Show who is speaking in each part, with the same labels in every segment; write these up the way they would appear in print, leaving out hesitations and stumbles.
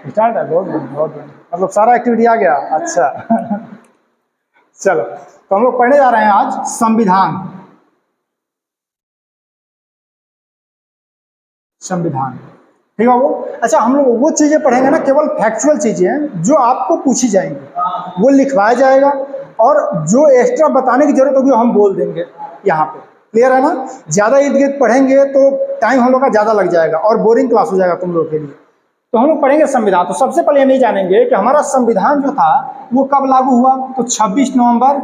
Speaker 1: Start है, बहुत बढ़िया बहुत बढ़िया, मतलब सारा एक्टिविटी आ गया। अच्छा चलो, तो हम लोग पढ़ने जा रहे हैं आज संविधान। संविधान, ठीक है वो। अच्छा, हम लोग वो चीजें पढ़ेंगे ना, केवल फैक्चुअल चीजें जो आपको पूछी जाएंगी वो लिखवाया जाएगा, और जो एक्स्ट्रा बताने की जरूरत होगी हम बोल देंगे यहाँ पे। क्लियर है ना? ज्यादा इर्द गिर्द पढ़ेंगे तो टाइम हम लोग का ज्यादा लग जाएगा और बोरिंग क्लास हो जाएगा तुम लोग के लिए। तो हम लोग पढ़ेंगे संविधान। तो सबसे पहले हम ये जानेंगे कि हमारा संविधान जो था वो कब लागू हुआ। तो 26 नवंबर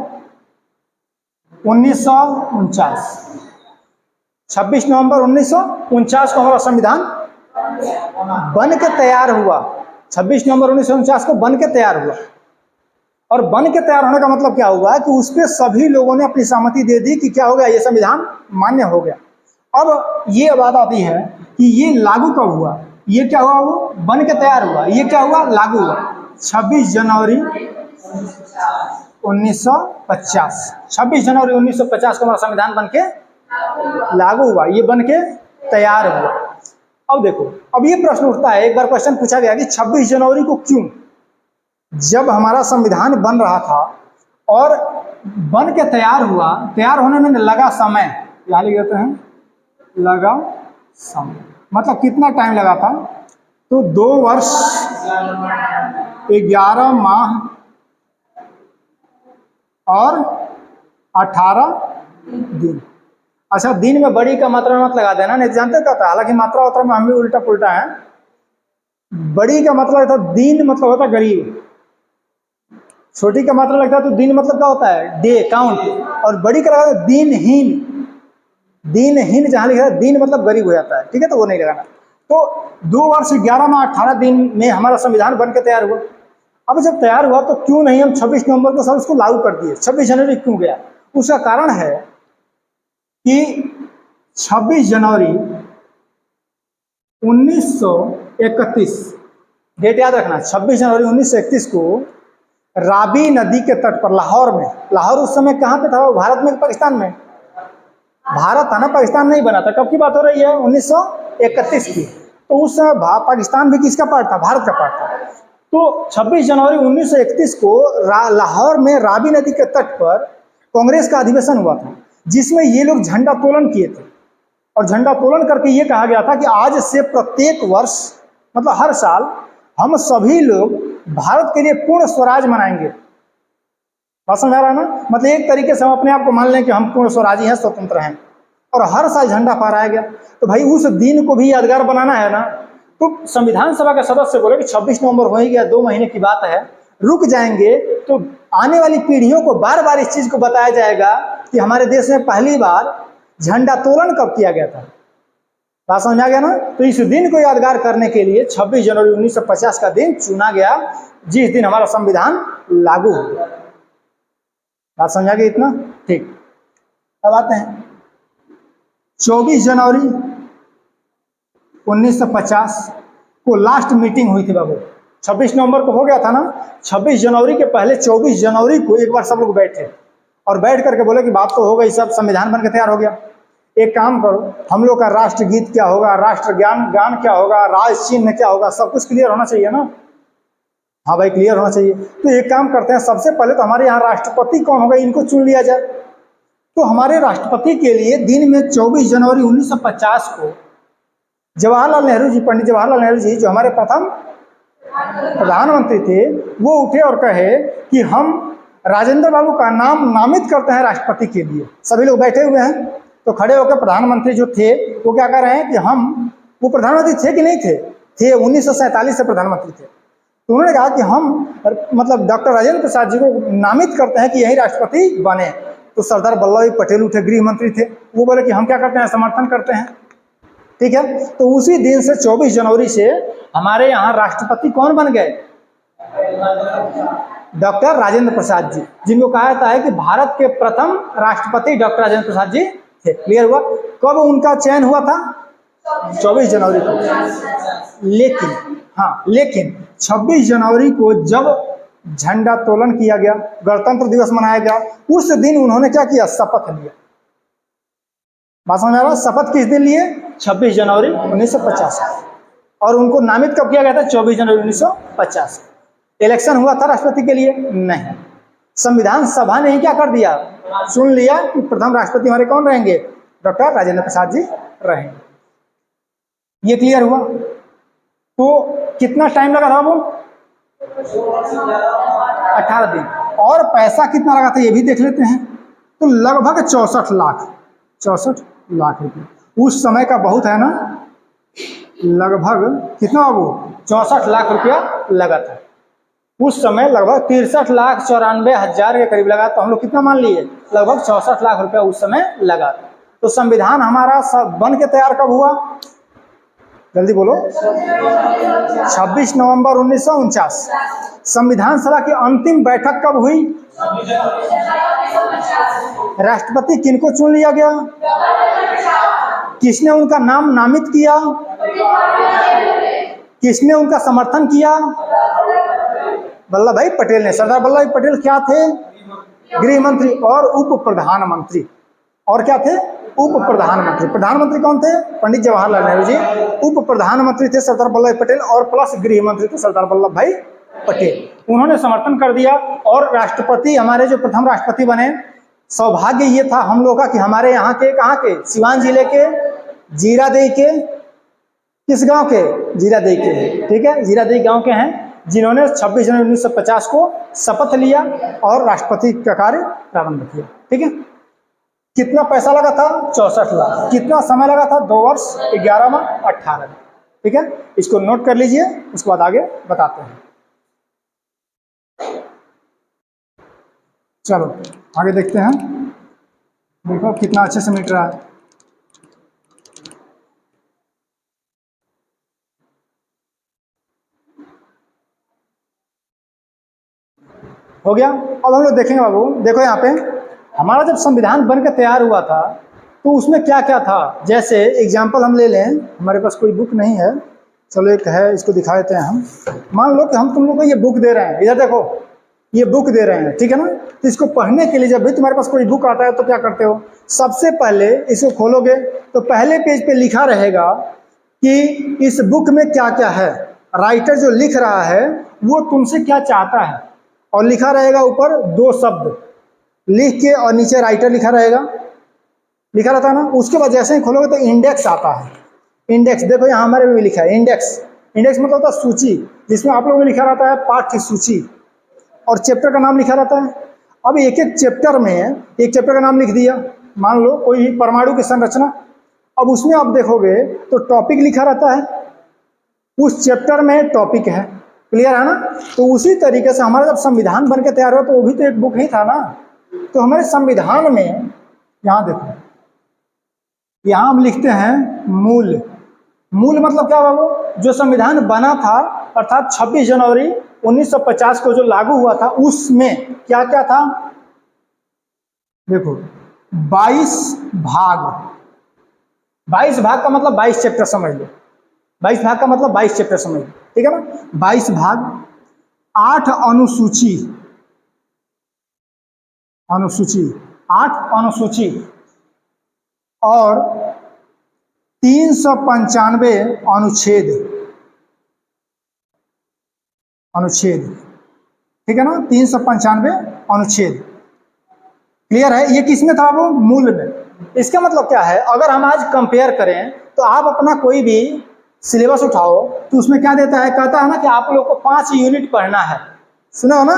Speaker 1: 1949, 26 नवंबर 1949 को हमारा संविधान बन के तैयार हुआ। 26 नवंबर 1949 को बन के तैयार हुआ। और बन के तैयार होने का मतलब क्या हुआ कि उस पर सभी लोगों ने अपनी सहमति दे दी कि क्या हो गया, ये संविधान मान्य हो गया। अब ये बात आती है कि ये लागू कब हुआ। ये क्या हुआ, वो बन के तैयार हुआ, ये क्या हुआ, लागू हुआ 26 जनवरी 1950। 26 जनवरी 1950 को हमारा संविधान बन के लागू हुआ, ये बन के तैयार हुआ। अब देखो, अब ये प्रश्न उठता है, एक बार क्वेश्चन पूछा गया कि 26 जनवरी को क्यों, जब हमारा संविधान बन रहा था और बन के तैयार हुआ, तैयार होने में लगा समय, क्या लिख देते हैं, लगा समय, मतलब कितना टाइम लगा था, तो 2 वर्ष 11 माह और 18 दिन। अच्छा, दिन में बड़ी का मात्रा मत लगा देना, नहीं जानते क्या होता है, हालांकि मात्रा वात्रा में हम भी उल्टा पुल्टा है। बड़ी का मतलब था दिन, मतलब होता है गरीब। छोटी का मात्रा लगता है तो दिन मतलब क्या होता है, डे काउंट। और बड़ी का लगा दिनहीन, दिनहीन जहां लिखा है दिन मतलब गरीब हो जाता है, ठीक है, तो वो नहीं लगाना। तो 2 वर्ष 11 माह 18 दिन में हमारा संविधान बन के तैयार हुआ। अब जब तैयार हुआ तो क्यों नहीं हम 26 नवंबर को सब उसको लागू कर दिए, 26 जनवरी क्यों गया। उसका कारण है कि 26 जनवरी 1931, डेट याद रखना, 26 जनवरी 1931 को रावी नदी के तट पर लाहौर में, लाहौर उस समय कहाँ पे था, वो भारत में पाकिस्तान में, भारत था ना, पाकिस्तान नहीं बना था। कब की बात हो रही है, 1931 की। तो उस समय पाकिस्तान भी किसका पार्ट था, भारत का पार्ट था। तो 26 जनवरी 1931 को लाहौर में रावी नदी के तट पर कांग्रेस का अधिवेशन हुआ था, जिसमें ये लोग झंडा तोलन किए थे। और झंडा तोलन करके ये कहा गया था कि आज से प्रत्येक वर्ष, मतलब हर साल, हम सभी लोग भारत के लिए पूर्ण स्वराज मनाएंगे। बात समझ आ रहा है ना, मतलब एक तरीके से हम अपने आप को मान लें कि हम पूर्ण स्वराजी हैं, स्वतंत्र हैं, और हर साल झंडा फहराया गया। तो भाई उस दिन को भी यादगार बनाना है ना। तो संविधान सभा के सदस्य बोले कि 26 नवंबर हो ही गया, 2 महीने की बात है, रुक जाएंगे तो आने वाली पीढ़ियों को बार बार इस चीज को बताया जाएगा कि हमारे देश में पहली बार झंडा तोलन कब किया गया था। बात समझ आ गया ना। तो इस दिन को यादगार करने के लिए 26 जनवरी 1950 का दिन चुना गया, जिस दिन हमारा संविधान लागू हो गया। बात समझ आ गई इतना, ठीक। अब आते हैं 24 जनवरी 1950 को लास्ट मीटिंग हुई थी बाबू। 26 नवंबर को हो गया था ना, 26 जनवरी के पहले 24 जनवरी को एक बार सब लोग बैठे और बैठ करके बोले कि बात तो हो गई, सब संविधान बन के तैयार हो गया, एक काम करो, हम लोग का राष्ट्रगीत क्या होगा, राष्ट्र गान क्या होगा, राज चिन्ह क्या होगा, सब कुछ क्लियर होना चाहिए ना। हाँ भाई, क्लियर होना चाहिए। तो एक काम करते हैं, सबसे पहले तो हमारे यहाँ राष्ट्रपति कौन होगा, इनको चुन लिया जाए। तो हमारे राष्ट्रपति के लिए दिन में 24 जनवरी 1950 को जवाहरलाल नेहरू जी, पंडित जवाहरलाल नेहरू जी, जो हमारे प्रथम प्रधानमंत्री थे, वो उठे और कहे कि हम राजेंद्र बाबू का नाम नामित करते हैं राष्ट्रपति के लिए। सभी लोग बैठे हुए हैं, तो खड़े होकर प्रधानमंत्री जो थे वो क्या कह रहे हैं कि हम, वो प्रधानमंत्री थे कि नहीं थे, थे 1947 से प्रधानमंत्री थे। तो उन्होंने कहा कि हम मतलब डॉक्टर राजेंद्र प्रसाद जी को नामित करते हैं कि यही राष्ट्रपति बने। तो सरदार वल्लभ भाई पटेल उठे, गृह मंत्री थे, वो बोले कि हम क्या करते हैं, समर्थन करते हैं। ठीक है, तो उसी दिन से 24 जनवरी से हमारे यहाँ राष्ट्रपति कौन बन गए, डॉक्टर राजेंद्र प्रसाद जी, जिनको कहा जाता है कि भारत के प्रथम राष्ट्रपति डॉक्टर राजेंद्र प्रसाद जी थे। क्लियर हुआ। कब उनका चयन हुआ था, 24 जनवरी को। लेकिन 26 जनवरी को जब झंडा तोलन किया गया, गणतंत्र दिवस मनाया गया, उस दिन उन्होंने क्या किया, शपथ लिया। बात समझ आ रहा है, शपथ किस दिन लिए, 26 जनवरी 1950। और उनको नामित कब किया गया था? 24 जनवरी 1950। इलेक्शन हुआ था राष्ट्रपति के लिए? नहीं। संविधान सभा ने ही क्या कर दिया? चुन लिया कि प्रथम राष्ट्रपति हमारे कौन रहेंगे? डॉक्टर राजेंद्र प्रसाद जी रहेंगे। ये क्लियर हुआ? तो कितना टाइम लगा था वो? 18 दिन। और पैसा कितना लगा था ये भी देख लेते हैं। तो लगभग 64 लाख रुपए। उस समय का बहुत है ना, लगभग कितना बाबू? 64 लाख रुपया लगा था उस समय। लगभग 63,94,000 के करीब लगा। तो हम लोग कितना मान लिए? लगभग 64 लाख रुपया उस समय लगा था। तो संविधान हमारा सब बन के तैयार कब हुआ? जल्दी बोलो। 26 नवंबर 1949। संविधान सभा की अंतिम बैठक कब हुई? राष्ट्रपति किनको चुन लिया गया? किसने उनका नाम नामित किया? किसने उनका समर्थन किया? वल्लभ भाई पटेल ने। सरदार वल्लभ भाई पटेल क्या थे? गृह मंत्री और उप प्रधानमंत्री। और क्या थे? उप प्रधानमंत्री। प्रधानमंत्री कौन थे? पंडित जवाहरलाल नेहरू जी। उप प्रधानमंत्री थे सरदार वल्लभ भाई पटेल और प्लस गृह मंत्री थे सरदार वल्लभ भाई पटेल। उन्होंने समर्थन कर दिया और राष्ट्रपति हमारे जो प्रथम राष्ट्रपति बने। सौभाग्य ये था हम लोग का कि हमारे यहाँ के, कहाँ के? सिवान जिले के जीरादेई के। किस गांव के? जीरादेई के। ठीक है, जीरादेई गांव के हैं जिन्होंने 26 जनवरी 1950 को शपथ लिया और राष्ट्रपति का कार्य प्रारंभ किया। ठीक है। कितना पैसा लगा था? 64 लाख। कितना समय लगा था? 2 वर्ष, 11 माह, 18 दिन। ठीक है, इसको नोट कर लीजिए, उसके बाद आगे बताते हैं। चलो आगे देखते हैं। देखो कितना अच्छे से मिट रहा है। हो गया। अब हम लोग देखेंगे बाबू। देखो यहाँ पे हमारा जब संविधान बनकर तैयार हुआ था तो उसमें क्या क्या था। जैसे एग्जाम्पल हम ले लें, हमारे पास कोई बुक नहीं है, चलो एक है, इसको दिखा देते हैं हम। मान लो कि हम तुम लोग को ये बुक दे रहे हैं, इधर देखो ये बुक दे रहे हैं, ठीक है ना। तो इसको पढ़ने के लिए जब भी तुम्हारे पास कोई बुक आता है तो क्या करते हो? सबसे पहले इसको खोलोगे तो पहले पेज पे लिखा रहेगा कि इस बुक में क्या क्या है। राइटर जो लिख रहा है वो तुमसे क्या चाहता है, और लिखा रहेगा ऊपर 2 शब्द लिख के, और नीचे राइटर लिखा रहेगा, लिखा रहता है ना। उसके बाद जैसे ही खोलोगे तो इंडेक्स आता है। इंडेक्स देखो यहाँ हमारे में भी लिखा है इंडेक्स। इंडेक्स मतलब होता है सूची, जिसमें आप लोगों में लिखा रहता है पाठ्य सूची, और चैप्टर का नाम लिखा रहता है। अब एक एक चैप्टर में एक चैप्टर का नाम लिख दिया। मान लो कोई परमाणु की संरचना, अब उसमें आप देखोगे तो टॉपिक लिखा रहता है, उस चैप्टर में टॉपिक है। क्लियर है ना। तो उसी तरीके से हमारा जब संविधान बन के तैयार हुआ तो वो भी तो एक बुक ही था ना। तो हमारे संविधान में यहाँ देखो, यहाँ हम लिखते हैं मूल। मूल मतलब क्या बाबू? जो संविधान बना था अर्थात 26 जनवरी 1950 को जो लागू हुआ था उसमें क्या क्या था? देखो 22 भाग। 22 भाग का मतलब 22 चैप्टर समझ लो। 22 भाग का मतलब 22 चैप्टर समझ लो, ठीक है ना। 22 भाग, 8 अनुसूची, 8 अनुसूची और 395 अनुच्छेद, ठीक है ना। 395 अनुच्छेद। क्लियर है। ये किसमें था वो? मूल में। इसका मतलब क्या है? अगर हम आज कंपेयर करें तो आप अपना कोई भी सिलेबस उठाओ तो उसमें क्या देता है? कहता है ना कि आप लोग को 5 यूनिट पढ़ना है। सुना हो ना,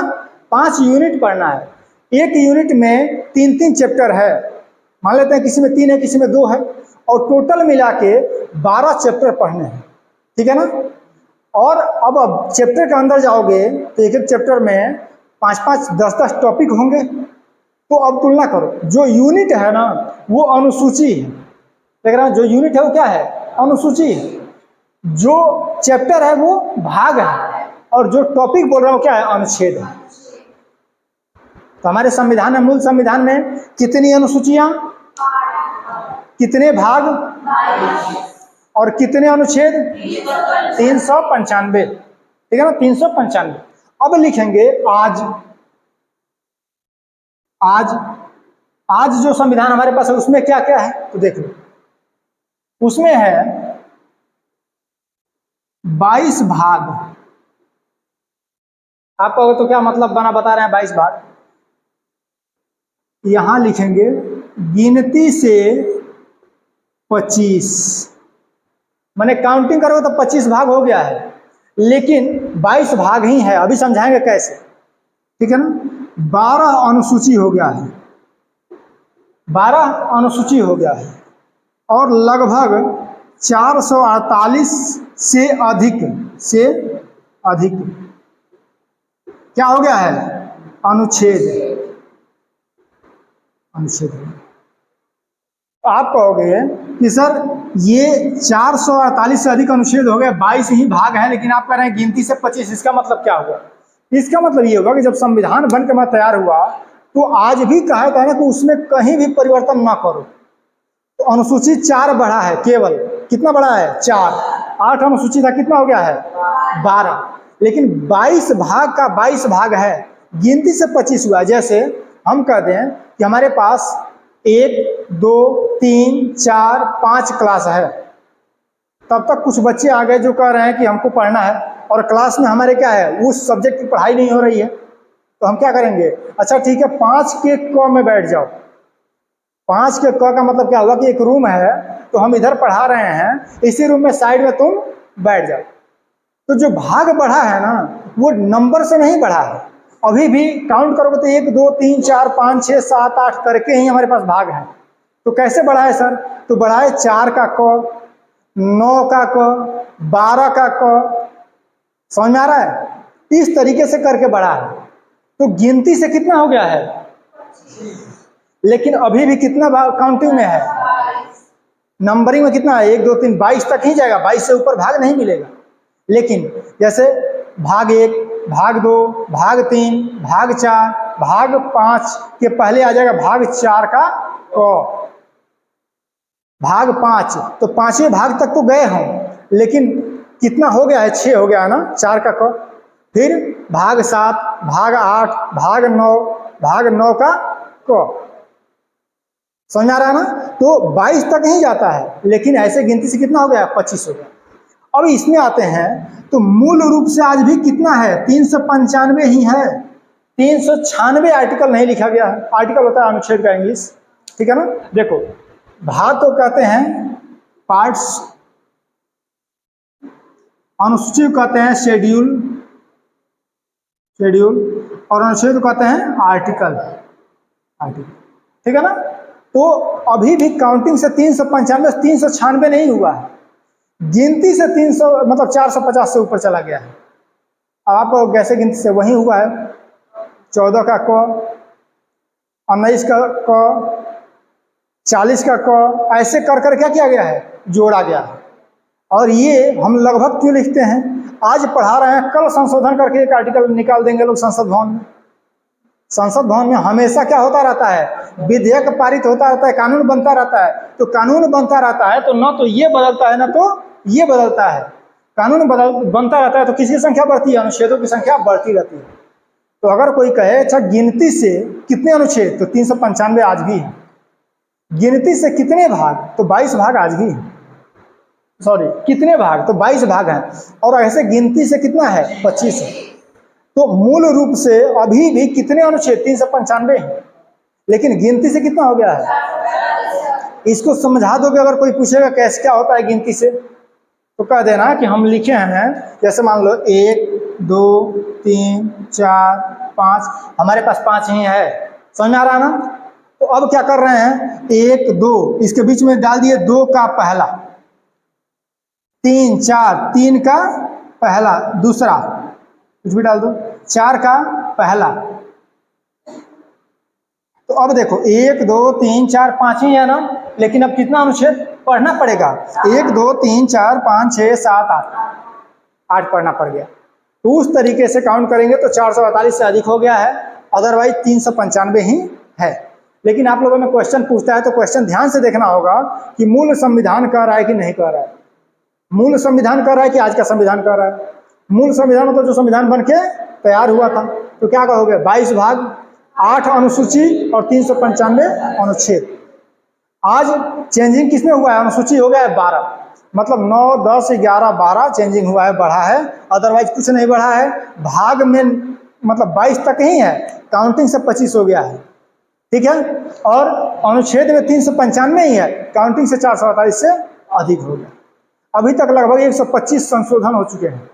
Speaker 1: 5 यूनिट पढ़ना है। एक यूनिट में 3-3 चैप्टर है। मान लेते हैं किसी में 3 है, किसी में 2 है, और टोटल मिला के 12 चैप्टर पढ़ने हैं, ठीक है ना। और अब चैप्टर के अंदर जाओगे तो एक एक चैप्टर में 5-5, 10-10 टॉपिक होंगे। तो अब तुलना करो, जो यूनिट है ना वो अनुसूची है। देख रहे हैं, जो यूनिट है वो क्या है? अनुसूची है। जो चैप्टर है वो भाग है, और जो टॉपिक बोल रहा है वो क्या है? अनुच्छेद है। तो हमारे संविधान में, मूल संविधान में कितनी अनुसूचियां, कितने भाग और कितने अनुच्छेद? 395, ठीक है ना, 395। अब लिखेंगे आज जो संविधान हमारे पास है उसमें क्या क्या है तो देख लो। उसमें है 22 भाग। आप कहोगे तो क्या मतलब बना, बता रहे हैं 22 भाग। यहां लिखेंगे गिनती से 25, मैंने काउंटिंग करोगे तो 25 भाग हो गया है, लेकिन 22 भाग ही है। अभी समझाएंगे कैसे, ठीक है ना। 12 अनुसूची हो गया है, 12 अनुसूची हो गया है, और लगभग 448 से अधिक क्या हो गया है, अनुच्छेद। तो आप कहोगे कि सर ये 448 से अधिक अनुच्छेद हो गए, 22 ही भाग है, लेकिन आप कह रहे हैं गिनती से 25, इसका मतलब क्या हुआ। इसका मतलब ये होगा कि जब संविधान बनकर मैं तैयार हुआ तो आज भी कहा था ना कि उसमें कहीं भी परिवर्तन ना करो। तो अनुसूची 4 बढ़ा है, केवल कितना बढ़ा है, 4। 8 अनुसूची था, कितना हो गया है, 12। लेकिन 22 भाग का 22 भाग है, गिनती से 25 हुआ। जैसे हम कहते हैं कि हमारे पास 1 2 3 4 5 क्लास है, तब तक कुछ बच्चे आ गए जो कह रहे हैं कि हमको पढ़ना है, और क्लास में हमारे क्या है, उस सब्जेक्ट की पढ़ाई नहीं हो रही है। तो हम क्या करेंगे, अच्छा ठीक है 5 के क में बैठ जाओ। 5 के क का मतलब क्या हुआ कि एक रूम है, तो हम इधर पढ़ा रहे हैं, इसी रूम में साइड में तुम बैठ जाओ। तो जो भाग बढ़ा है ना, वो नंबर से नहीं बढ़ा है। अभी भी काउंट करोगे तो 1 2 3 4 5 6 7 8 करके ही हमारे पास भाग है। तो कैसे बढ़ा है सर, तो बढ़ा है 4 का क, 9 का क, 12 का क। समझ में आ रहा है, इस तरीके से करके बढ़ा है। तो गिनती से कितना हो गया है, लेकिन अभी भी कितना काउंटिंग में है, नंबरिंग में कितना है, 1 2 3 22 तक ही जाएगा, 22 से ऊपर भाग नहीं मिलेगा। लेकिन जैसे भाग 1, भाग 2, भाग 3, भाग 4, भाग 5 के पहले आ जाएगा भाग 4 का क, भाग 5। तो 5वें भाग तक तो गए हम, लेकिन कितना हो गया है, 6 हो गया है ना, 4 का क। फिर भाग 7, भाग 8, भाग 9, भाग 9 का क। समझ आ रहा है ना। तो 22 तक ही जाता है, लेकिन ऐसे गिनती से कितना हो गया, 25 हो गया। अब इसमें आते हैं तो मूल रूप से आज भी कितना है, 395 ही है। 396 आर्टिकल नहीं लिखा गया है। आर्टिकल होता है अनुच्छेद का इंग्लिश, ठीक है ना। देखो भाग को कहते हैं पार्ट्स, अनुसूची को कहते हैं शेड्यूल, और अनुच्छेद को कहते हैं आर्टिकल, ठीक है ना। तो अभी भी काउंटिंग से 395 396 नहीं हुआ है, गिनती से 300 मतलब 450 से ऊपर चला गया है। आप कैसे गिनती से वही हुआ है, 14 का क, 19 का क, 40 का क, ऐसे कर कर क्या किया गया है, जोड़ा गया है। और ये हम लगभग क्यों लिखते हैं, आज पढ़ा रहे हैं, कल संशोधन करके एक आर्टिकल निकाल देंगे लोग संसद भवन में। संसद भवन में हमेशा क्या होता रहता है, विधेयक पारित होता रहता है, कानून बनता रहता है। तो कानून बनता रहता है तो न तो ये बदलता है, न तो ये बदलता है। कानून बनता रहता है तो किसकी संख्या बढ़ती है, अनुच्छेदों की संख्या बढ़ती रहती है। तो अगर कोई कहे अच्छा गिनती से कितने अनुच्छेद, तो 395 आज भी है। गिनती से कितने भाग, तो 22 भाग आज भी है। सॉरी कितने भाग, तो 22 भाग हैं। और ऐसे गिनती से कितना है, 25 है। तो मूल रूप से अभी भी कितने अनुच्छेद, 395 है, लेकिन गिनती से कितना हो गया है। इसको समझा दोगे, अगर कोई पूछेगा कैसे क्या होता है गिनती से, तो कह देना कि हम लिखे हैं, जैसे मान लो 1 2 3 4 5, हमारे पास 5 ही है। समझ में आ रहा है ना। तो अब क्या कर रहे हैं, 1 2 इसके बीच में डाल दिए 2 का पहला, 3 4 3 का पहला दूसरा, कुछ भी डाल दो, 4 का पहला। तो अब देखो 1 2 3 4 5 ही है ना, लेकिन अब कितना अनुच्छेद पढ़ना पड़ेगा, 1 2 3 4 5 6 7 8 पढ़ना पड़ गया। तो उस तरीके से काउंट करेंगे तो 448 से अधिक हो गया है, अदरवाइज 395 ही है। लेकिन आप लोगों में क्वेश्चन पूछता है तो क्वेश्चन ध्यान से देखना होगा कि मूल संविधान कह रहा है कि नहीं कह रहा है। मूल संविधान कह रहा है कि आज का संविधान कह रहा है। मूल संविधान मतलब जो संविधान बन के तैयार हुआ था। तो क्या कहोगे, 22 भाग, 8 अनुसूची और 395 अनुच्छेद। आज चेंजिंग किसमें हुआ है, अनुसूची हो गया है 12, मतलब 9, 10, 11, 12 चेंजिंग हुआ है, बढ़ा है, अदरवाइज कुछ नहीं बढ़ा है। भाग में मतलब 22 तक ही है, काउंटिंग से 25 हो गया है, ठीक है। और अनुच्छेद में 395 ही है, काउंटिंग से 448 से अधिक हो गया। अभी तक लगभग 125 संशोधन हो चुके हैं।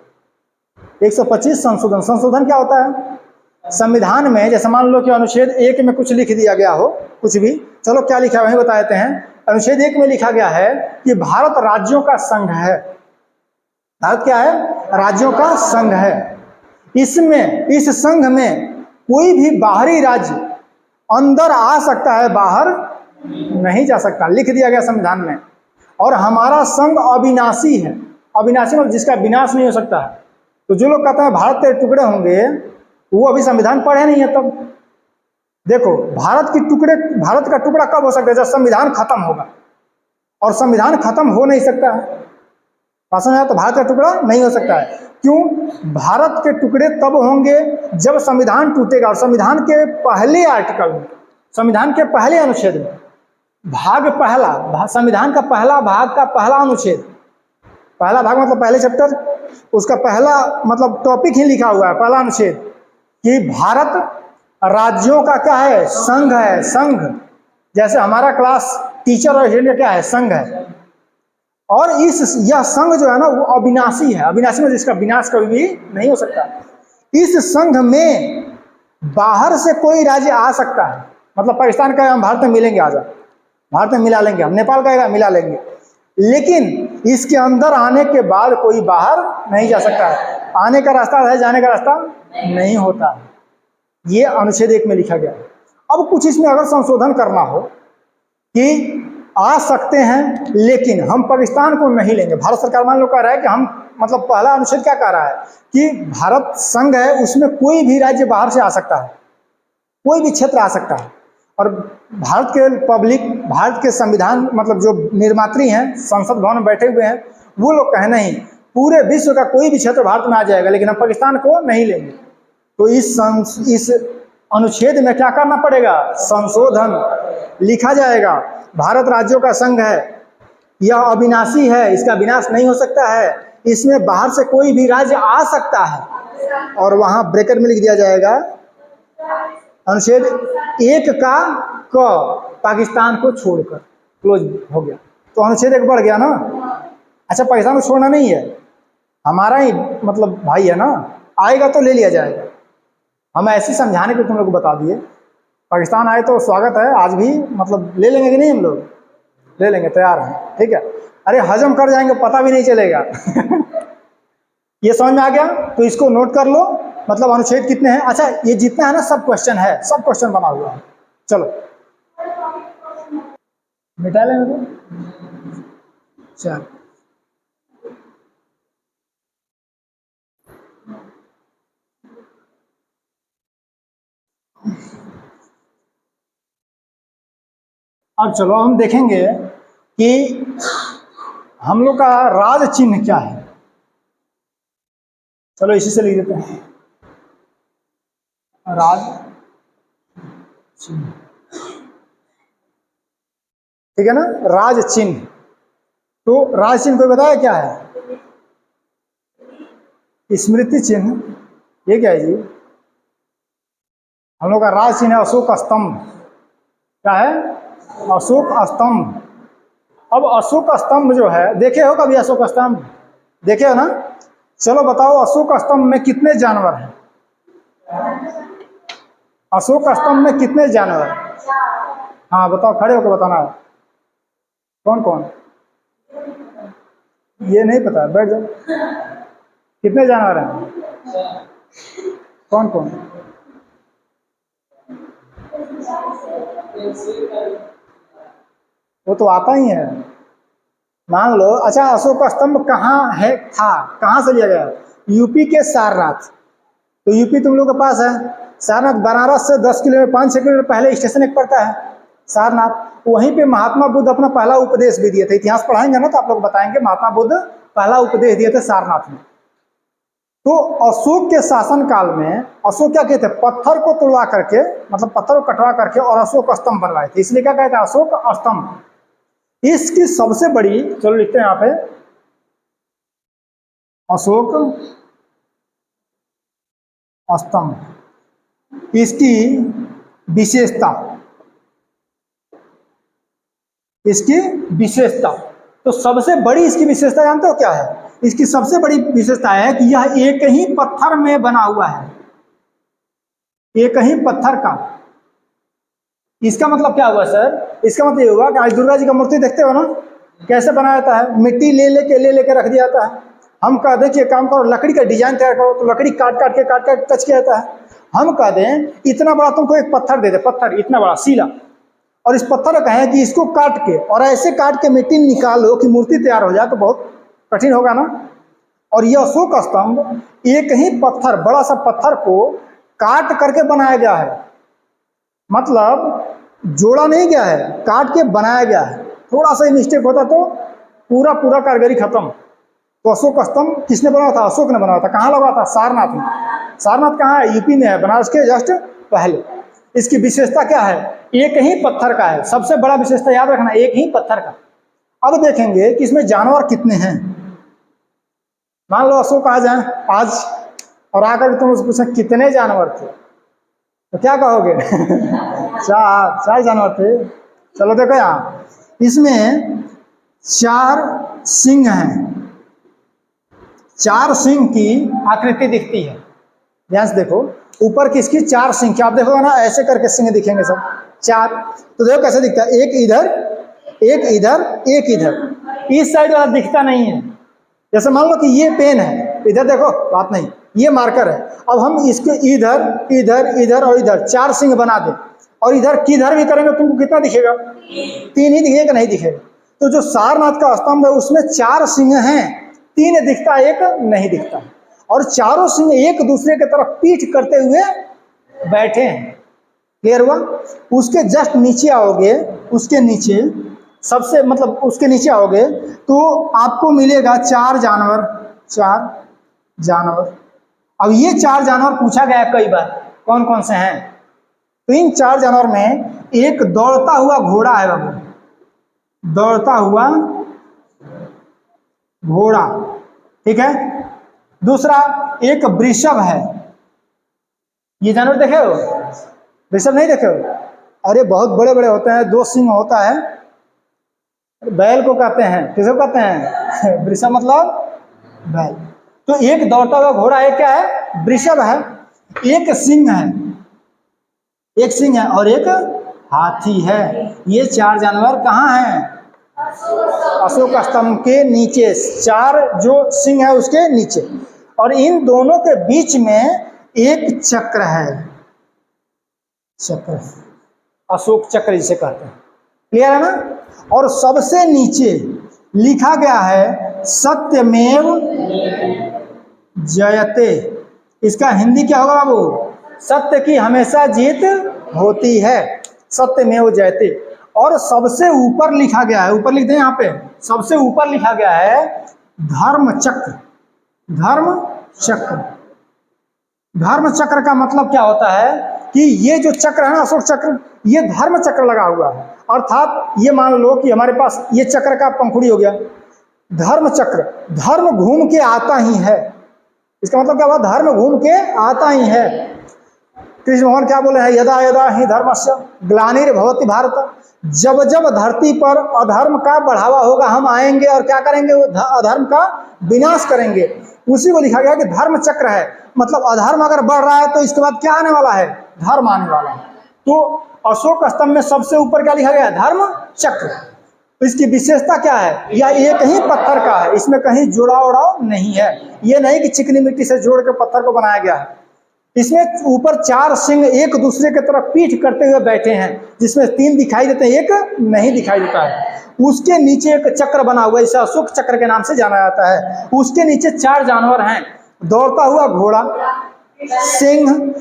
Speaker 1: 125 संशोधन। संशोधन क्या होता है? संविधान में जैसे मान लो कि अनुच्छेद 1 में कुछ लिख दिया गया हो, कुछ भी, चलो क्या लिखा है वही बता देते हैं। अनुच्छेद 1 में लिखा गया है कि भारत राज्यों का संघ है। भारत क्या है? राज्यों का संघ है। इसमें, इस संघ में कोई भी बाहरी राज्य अंदर आ सकता है, बाहर नहीं जा सकता, लिख दिया गया संविधान में। और हमारा संघ अविनाशी है। अविनाशी मतलब जिसका विनाश नहीं हो सकता है। तो जो लोग कहते हैं भारत के टुकड़े होंगे, वो अभी संविधान पढ़े नहीं है। तब देखो, भारत का टुकड़ा कब हो सकता है? जब संविधान खत्म होगा, और संविधान खत्म हो नहीं सकता है। समझ आया? तो भारत का टुकड़ा नहीं हो सकता है। क्यों? भारत के टुकड़े तब होंगे जब संविधान टूटेगा। और संविधान के पहले आर्टिकल में, संविधान के पहले अनुच्छेद में, भाग पहला, संविधान का पहला भाग का पहला अनुच्छेद, पहला भाग मतलब पहले चैप्टर, उसका पहला मतलब टॉपिक ही लिखा हुआ है, पहला अनुच्छेद, कि भारत राज्यों का क्या है? संघ है। संघ, जैसे हमारा क्लास टीचर और स्टूडेंट क्या है? संघ है। और यह संघ जो है ना, वो अविनाशी है। अविनाशी में जिसका विनाश कभी भी नहीं हो सकता। इस संघ में बाहर से कोई राज्य आ सकता है। मतलब पाकिस्तान का हम भारत में मिलेंगे, आजा भारत में मिला लेंगे, हम नेपाल का मिला लेंगे, लेकिन इसके अंदर आने के बाद कोई बाहर नहीं जा सकता है। आने का रास्ता है, जाने का रास्ता नहीं होता है। ये अनुच्छेद 1 में लिखा गया है। अब कुछ इसमें अगर संशोधन करना हो कि आ सकते हैं, लेकिन हम पाकिस्तान को नहीं लेंगे। भारत सरकार मान लो कह रहा है कि हम, मतलब पहला अनुच्छेद क्या कह रहा है कि भारत संघ है, उसमें कोई भी राज्य बाहर से आ सकता है, कोई भी क्षेत्र आ सकता है। और भारत के पब्लिक, भारत के संविधान मतलब जो निर्मात्री हैं, संसद भवन में बैठे हुए हैं, वो लोग कहें नहीं, पूरे विश्व का कोई भी क्षेत्र भारत में आ जाएगा, लेकिन हम पाकिस्तान को नहीं लेंगे। तो इस अनुच्छेद में क्या करना पड़ेगा? संशोधन। लिखा जाएगा भारत राज्यों का संघ है, यह अविनाशी है, इसका विनाश नहीं हो सकता है, इसमें बाहर से कोई भी राज्य आ सकता है। और वहां ब्रैकेट में लिख दिया जाएगा अनुच्छेद 1 का क, पाकिस्तान को छोड़कर, क्लोज हो गया। तो अनुच्छेद 1 बढ़ गया ना। अच्छा, पाकिस्तान को छोड़ना नहीं है, हमारा ही मतलब भाई है ना, आएगा तो ले लिया जाएगा। हम ऐसे समझाने को तुम लोग को बता दिए। पाकिस्तान आए तो स्वागत है, आज भी मतलब ले लेंगे कि नहीं? हम लोग ले लेंगे, तैयार हैं, ठीक है। अरे हजम कर जाएंगे, पता भी नहीं चलेगा। ये समझ में आ गया? तो इसको नोट कर लो। मतलब अनुच्छेद कितने हैं? अच्छा, ये जितना है ना, सब क्वेश्चन है, सब क्वेश्चन बना हुआ है। चलो मिटा लेंगे तो। चल, अब चलो हम देखेंगे कि हम लोग का राज चिन्ह क्या है। चलो इसी से लिख देते हैं, राज चिन्ह, ठीक है ना, राज चिन्ह। तो राज चिन्ह कोई बताया क्या है? स्मृति चिन्ह। ये क्या है जी? हम लोग का राज चिन्ह है अशोक स्तंभ। क्या है? अशोक स्तंभ। अब अशोक स्तंभ जो है, देखे हो कभी अशोक स्तंभ? देखे हो ना? चलो बताओ, अशोक स्तंभ में कितने जानवर हैं? अशोक स्तंभ में कितने जानवर? हाँ बताओ, खड़े होकर बताना है। कौन कौन? ये नहीं पता, बैठ जाओ। कितने जानवर हैं? कौन कौन? वो तो आता ही है, मान लो। अच्छा, अशोक स्तंभ कहाँ है, था, कहाँ से लिया गया? यूपी के सारनाथ। तो यूपी तुम लोग के पास है, सारनाथ बनारस से 10 किलोमीटर 5-6 किलोमीटर पहले स्टेशन एक पड़ता है सारनाथ। वहीं पे महात्मा बुद्ध अपना पहला उपदेश भी दिए थे। इतिहास पढ़ाएंगे ना तो आप लोग बताएंगे, महात्मा बुद्ध पहला उपदेश दिए थे सारनाथ में। तो अशोक के शासन काल में अशोक क्या कहते? पत्थर को तोड़वा करके, मतलब पत्थर को कटवा करके और अशोक स्तंभ बनवाए थे, इसलिए क्या कहते हैं? अशोक स्तंभ। इसकी सबसे बड़ी, चलो लिखते हैं यहाँ पे, अशोक स्तंभ। इसकी विशेषता, इसकी विशेषता, तो सबसे बड़ी इसकी विशेषता जानते हो क्या है? इसकी सबसे बड़ी विशेषता है कि यह एक ही पत्थर में बना हुआ है, एक ही पत्थर का। इसका मतलब क्या हुआ सर? इसका मतलब ये हुआ कि आज दुर्गा जी का मूर्ति देखते हो ना, कैसे बनाया जाता है? मिट्टी ले लेके रख दिया जाता है। हम कह दें कि काम करो, लकड़ी का डिजाइन तैयार करो, तो लकड़ी काट काट के टच किया जाता है। हम कह दें इतना बड़ा तुमको एक पत्थर दे दे, पत्थर इतना बड़ा सीला, और इस पत्थर को कहें कि इसको काट के और ऐसे काट के मिट्टी निकालो कि मूर्ति तैयार हो जाए, तो बहुत कठिन होगा ना। और यह अशोक स्तंभ एक ही पत्थर, बड़ा सा पत्थर को काट करके बनाया गया है, मतलब जोड़ा नहीं गया है, काट के बनाया गया है। थोड़ा सा ही मिस्टेक होता तो पूरा कारीगरी खत्म। तो अशोक स्तंभ किसने बनाया था? अशोक ने बनाया था। कहाँ लगा था? सारनाथ में। सारनाथ कहाँ है? यूपी में है, बनारस के जस्ट पहले। इसकी विशेषता क्या है? एक ही पत्थर का है। सबसे बड़ा विशेषता याद रखना, एक ही पत्थर का। अब देखेंगे कि इसमें जानवर कितने हैं। मान लो अशोक आ जाए आज और आकर तुम उससे पूछे कितने जानवर थे, तो क्या कहोगे? चार जानवर थे। चलो देखो यहाँ, इसमें 4 सिंह हैं, 4 सिंह की आकृति दिखती है। ध्यान से देखो, ऊपर किसकी? 4 सिंह की। आप देखोगे ना, ऐसे करके सिंह दिखेंगे सब 4। तो देखो कैसे दिखता है, एक इधर, एक इधर, एक इधर। इस साइड वाला दिखता नहीं है। जैसे मान लो कि ये पेन है, इधर देखो, बात नहीं, ये मार्कर है। अब हम इसके इधर इधर इधर और इधर 4 सिंह बना दें, और इधर किधर भी करेंगे तुमको कितना दिखेगा? 3 ही दिखेगा, नहीं दिखेगा। तो जो सारनाथ का स्तंभ है उसमें 4 सिंह हैं, 3 दिखता है, एक नहीं दिखता। और चारों सिंह एक दूसरे की तरफ पीठ करते हुए बैठे हैं। क्लियर हुआ? उसके जस्ट नीचे आओगे, उसके नीचे सबसे मतलब उसके नीचे आओगे तो आपको मिलेगा 4 जानवर, 4 जानवर। अब ये 4 जानवर पूछा गया कई बार कौन कौन से हैं। तो इन 4 जानवर में एक दौड़ता हुआ घोड़ा है बाबू, दौड़ता हुआ घोड़ा, ठीक है। दूसरा एक वृषभ है। ये जानवर देखे हो? वृषभ नहीं देखे हो? अरे बहुत बड़े बड़े होते हैं, 2 सिंह होता है। बैल को कहते हैं, किसे कहते हैं? वृषभ मतलब बैल। तो एक दौड़ता हुआ घोड़ा है, क्या है? वृषभ है। एक सिंह है, एक सिंह है और एक हाथी है। ये 4 जानवर कहाँ हैं? अशोक स्तंभ के नीचे, 4 जो सिंह है उसके नीचे। और इन दोनों के बीच में एक चक्र है, चक्र, अशोक चक्र जिसे कहते हैं। क्लियर है ना? और सबसे नीचे लिखा गया है सत्यमेव जयते। इसका हिंदी क्या होगा बाबू? सत्य की हमेशा जीत होती है, सत्यमेव जयते। और सबसे ऊपर लिखा गया है, ऊपर लिखते हैं यहाँ पे, सबसे ऊपर लिखा गया है धर्म चक्र। धर्म चक्र, धर्म चक्र का मतलब क्या होता है कि ये जो चक्र है ना, अशोक चक्र, ये धर्म चक्र लगा हुआ है। अर्थात ये मान लो कि हमारे पास ये चक्र का पंखुड़ी हो गया, धर्म चक्र, धर्म घूम के आता ही है। इसका मतलब क्या हुआ? धर्म घूम के आता ही है। कृष्ण भगवान क्या बोले हैं? यदा यदा ही धर्मस्य ग्लानिर्भवति भारत। जब जब धरती पर अधर्म का बढ़ावा होगा हम आएंगे और क्या करेंगे? वो अधर्म का विनाश करेंगे। उसी को लिखा गया कि धर्म चक्र है। मतलब अधर्म अगर बढ़ रहा है तो इसके बाद क्या आने वाला है? धर्म आने वाला है। तो अशोक स्तंभ में सबसे ऊपर क्या लिखा गया है? धर्म चक्र। इसकी विशेषता क्या है? यह एक ही पत्थर का है, इसमें कहीं जोड़ाव उड़ाव नहीं है। ये नहीं कि चिकनी मिट्टी से जोड़ के पत्थर को बनाया गया है। इसमें ऊपर 4 सिंह एक दूसरे की तरफ पीठ करते हुए बैठे हैं, जिसमें 3 दिखाई देते हैं, एक नहीं दिखाई देता है। उसके नीचे एक चक्र बना हुआ है, इसे अशोक चक्र के नाम से जाना जाता है। उसके नीचे 4 जानवर हैं, दौड़ता हुआ घोड़ा, सिंह,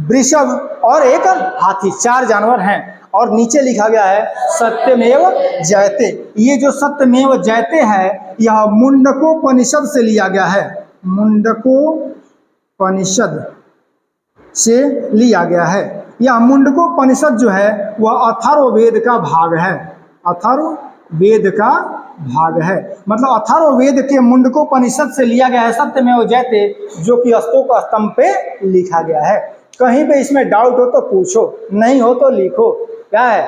Speaker 1: वृषभ और एक हाथी। 4 जानवर हैं। और नीचे लिखा गया है सत्यमेव जयते। ये जो सत्यमेव जयते है यह मुंडकोपनिषद से लिया गया है, मुंडकोपनिषद से लिया गया है। यह मुंडकोपनिषद जो है वह अथर्ववेद का भाग है, अथर्ववेद वेद का भाग है। मतलब अथर्ववेद के मुंडकोपनिषद से लिया गया है सत्यमेव जयते, जो कि अशोक स्तंभ पे लिखा गया है। कहीं पे इसमें डाउट हो तो पूछो, नहीं हो तो लिखो। क्या है,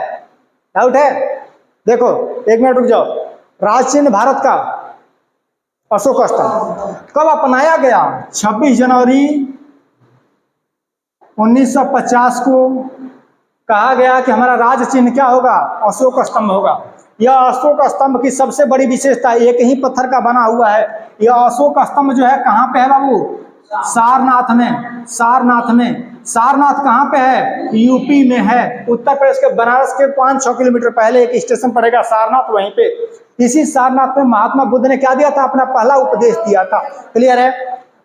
Speaker 1: डाउट है? देखो एक मिनट रुक जाओ। राज चिन्ह भारत का अशोक स्तंभ कब अपनाया गया? 26 जनवरी 1950 को कहा गया कि हमारा राज चिन्ह क्या होगा? अशोक स्तंभ होगा। यह अशोक स्तंभ की सबसे बड़ी विशेषता, एक ही पत्थर का बना हुआ है। यह अशोक स्तंभ जो है कहाँ पे है बाबू? सारनाथ में। सारनाथ में। सारनाथ कहाँ पे है? यूपी में है। उत्तर प्रदेश के बनारस के 5-6 किलोमीटर पहले एक स्टेशन पड़ेगा सारनाथ, वहीं पे। इसी सारनाथ में महात्मा बुद्ध ने क्या दिया था? अपना पहला उपदेश दिया था। क्लियर है?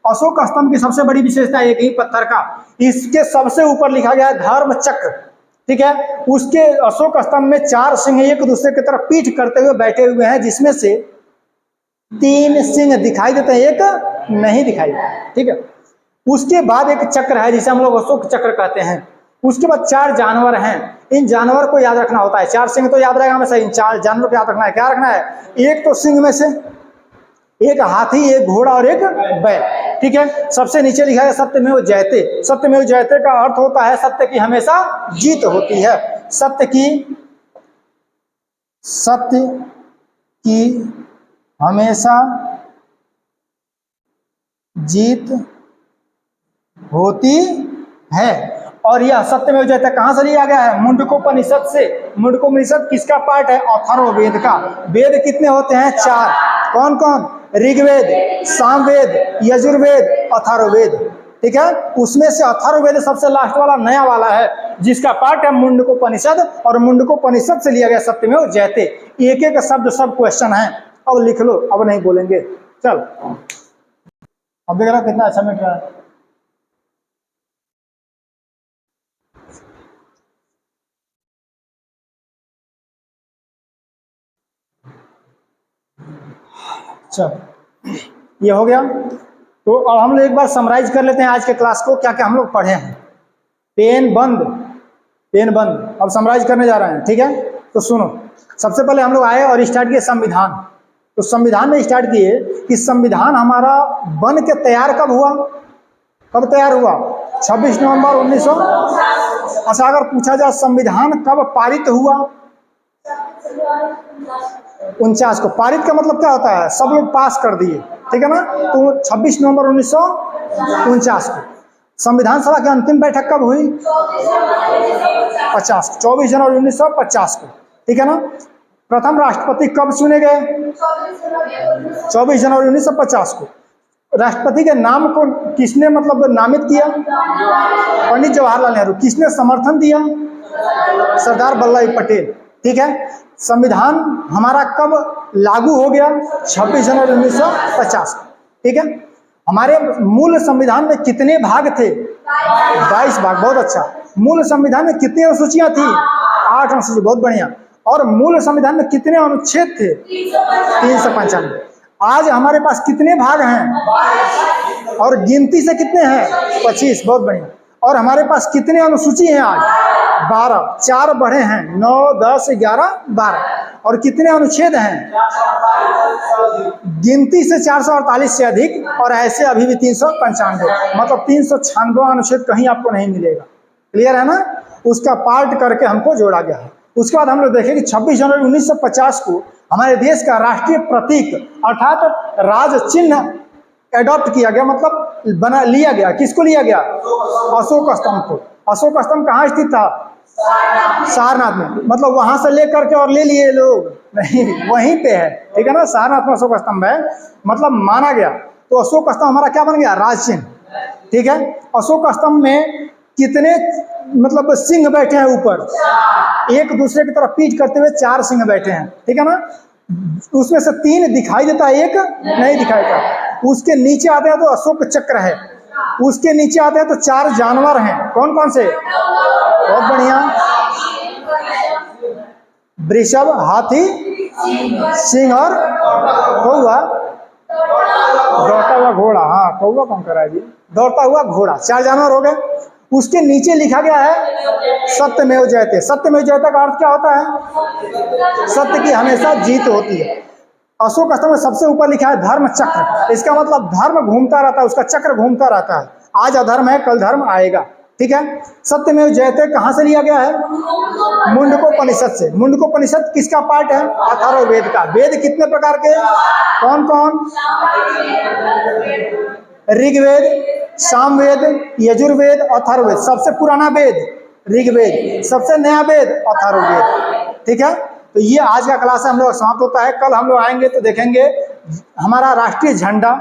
Speaker 1: अशोक स्तंभ की सबसे बड़ी विशेषता एक ही पत्थर का। इसके सबसे ऊपर लिखा गया है धर्म चक्र। ठीक है? उसके अशोक स्तंभ में 4 सिंह एक दूसरे की तरफ पीठ करते हुए बैठे हुए हैं, जिसमें से 3 सिंह दिखाई देते हैं, एक नहीं दिखाई देता। ठीक है? उसके बाद एक चक्र है जिसे हम लोग अशोक चक्र कहते हैं। उसके बाद 4 जानवर हैं। इन जानवर को याद रखना होता है। 4 सिंह तो याद रहेगा हमेशा, इन 4 जानवर को याद रखना है। क्या रखना है? एक तो सिंह में से एक हाथी, एक घोड़ा और एक बैल। ठीक है? सबसे नीचे लिखा है सत्यमेव जयते। सत्यमेव जयते का अर्थ होता है सत्य की हमेशा जीत होती है। सत्य की हमेशा जीत होती है। और यह सत्यमेव जयते कहां से लिया गया है? मुंडकोपनिषद से। मुंडकोपनिषद किसका पार्ट है? अथर्ववेद का। वेद कितने होते हैं? 4। कौन कौन? ऋग्वेद, सामवेद, यजुर्वेद, अथर्ववेद। ठीक है? उसमें से अथर्ववेद सबसे लास्ट वाला नया वाला है, जिसका पार्ट है मुंडकोपनिषद। और मुंडकोपनिषद से लिया गया सत्यमेव जयते। एक एक शब्द सब क्वेश्चन है। अब लिख लो, अब नहीं बोलेंगे। चल अब देख रहा कितना अच्छा मिट रहा है। चल ये हो गया। तो अब हम लोग एक बार समराइज कर लेते हैं आज के क्लास को, क्या क्या हम लोग पढ़े हैं। पेन बंद, पेन बंद। अब समराइज करने जा रहे हैं। ठीक है? तो सुनो, सबसे पहले हम लोग आए और स्टार्ट किए संविधान। तो संविधान में स्टार्ट किए कि संविधान हमारा बन के तैयार कब हुआ? कब तैयार हुआ? 26 नवंबर 1900। अच्छा, अगर पूछा जाए संविधान कब पारित हुआ? 49 को। पारित का मतलब क्या होता है? सब लोग पास कर दिए। ठीक है ना? तो 26 नवंबर 1949 को। संविधान सभा की अंतिम बैठक कब हुई? 24 जनवरी 1950 को। ठीक है ना? प्रथम राष्ट्रपति कब चुने गए? 24 जनवरी 1950 को। राष्ट्रपति के नाम को किसने मतलब नामित किया? पंडित जवाहरलाल नेहरू। किसने समर्थन दिया? सरदार वल्लभ भाई पटेल। ठीक है? संविधान हमारा कब लागू हो गया? 26 जनवरी 1950। ठीक है? हमारे मूल संविधान में कितने भाग थे? 22 भाग। बहुत अच्छा। मूल संविधान में कितनी अनुसूचियां थी? 8 अनुसूची। बहुत बढ़िया। और मूल संविधान में कितने अनुच्छेद थे? 395। आज हमारे पास कितने भाग हैं? और गिनती से कितने हैं? 25। बहुत बढ़िया। और हमारे पास कितने अनुसूची हैं आज? 12। 4 बढ़े हैं, 9, 10, 11, 12। और कितने अनुच्छेद हैं? गिनती से 448 से अधिक, और ऐसे अभी भी 395। मतलब 396 अनुच्छेद कहीं आपको नहीं मिलेगा। क्लियर है ना? उसका पार्ट करके हमको जोड़ा गया है। उसके बाद हम लोग देखें कि 26 जनवरी 1950 को हमारे देश का राष्ट्रीय प्रतीक अर्थात राज चिन्ह एडॉप्ट किया गया, मतलब बना लिया गया। किसको लिया गया? अशोक स्तंभ को। अशोक स्तंभ कहाँ स्थित था? सारनाथ में। मतलब वहां से लेकर के और ले लिए लोग? नहीं, वहीं पे है। ठीक है ना? सारनाथ में अशोक स्तंभ है, मतलब माना गया। तो अशोक स्तंभ हमारा क्या बन गया? राज चिन्ह। ठीक है? अशोक स्तंभ में कितने मतलब सिंह बैठे हैं ऊपर? एक दूसरे की तरफ पीठ करते हुए 4 सिंह बैठे हैं। ठीक है ना? उसमें से 3 दिखाई देता है, एक नहीं दिखाई देता। उसके नीचे आते हैं तो अशोक चक्र है। उसके नीचे आते हैं तो 4 जानवर हैं। कौन कौन से? बहुत बढ़िया। वृषभ, हाथी, सिंह और कौवा। दौड़ता हुआ घोड़ा। हाँ, कौवा कौन कर रहा है जी? दौड़ता हुआ घोड़ा। 4 जानवर हो गए। उसके नीचे लिखा गया है सत्यमेव जयते। सत्यमेव जयते का अर्थ क्या होता है? सत्य की हमेशा जीत होती है। अशोक स्तंभ में सबसे ऊपर लिखा है धर्म चक्र। इसका मतलब धर्म घूमता रहता है, उसका चक्र घूमता रहता है। आज अधर्म है, कल धर्म आएगा। ठीक है। सत्यमेव जयते कहां से लिया गया है? मुंडकोपनिषद से। मुंडकोपनिषद किसका पार्ट है? अथर्ववेद का। वेद कितने प्रकार के? कौन कौन? ऋग्वेद, सामवेद, यजुर्वेद, अथर्ववेद। सबसे पुराना वेद ऋग्वेद, सबसे नया वेद अथर्ववेद। ठीक है। तो ये आज का क्लास हम लोग समाप्त होता है। कल हम लोग आएंगे तो देखेंगे हमारा राष्ट्रीय झंडा,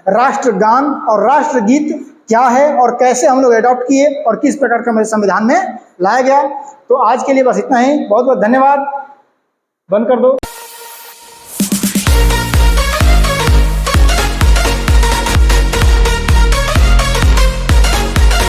Speaker 1: राष्ट्रगान और राष्ट्रगीत क्या है और कैसे हम लोग अडॉप्ट किए और किस प्रकार का हमारे संविधान में लाया गया। तो आज के लिए बस इतना ही। बहुत बहुत धन्यवाद। बंद कर दो।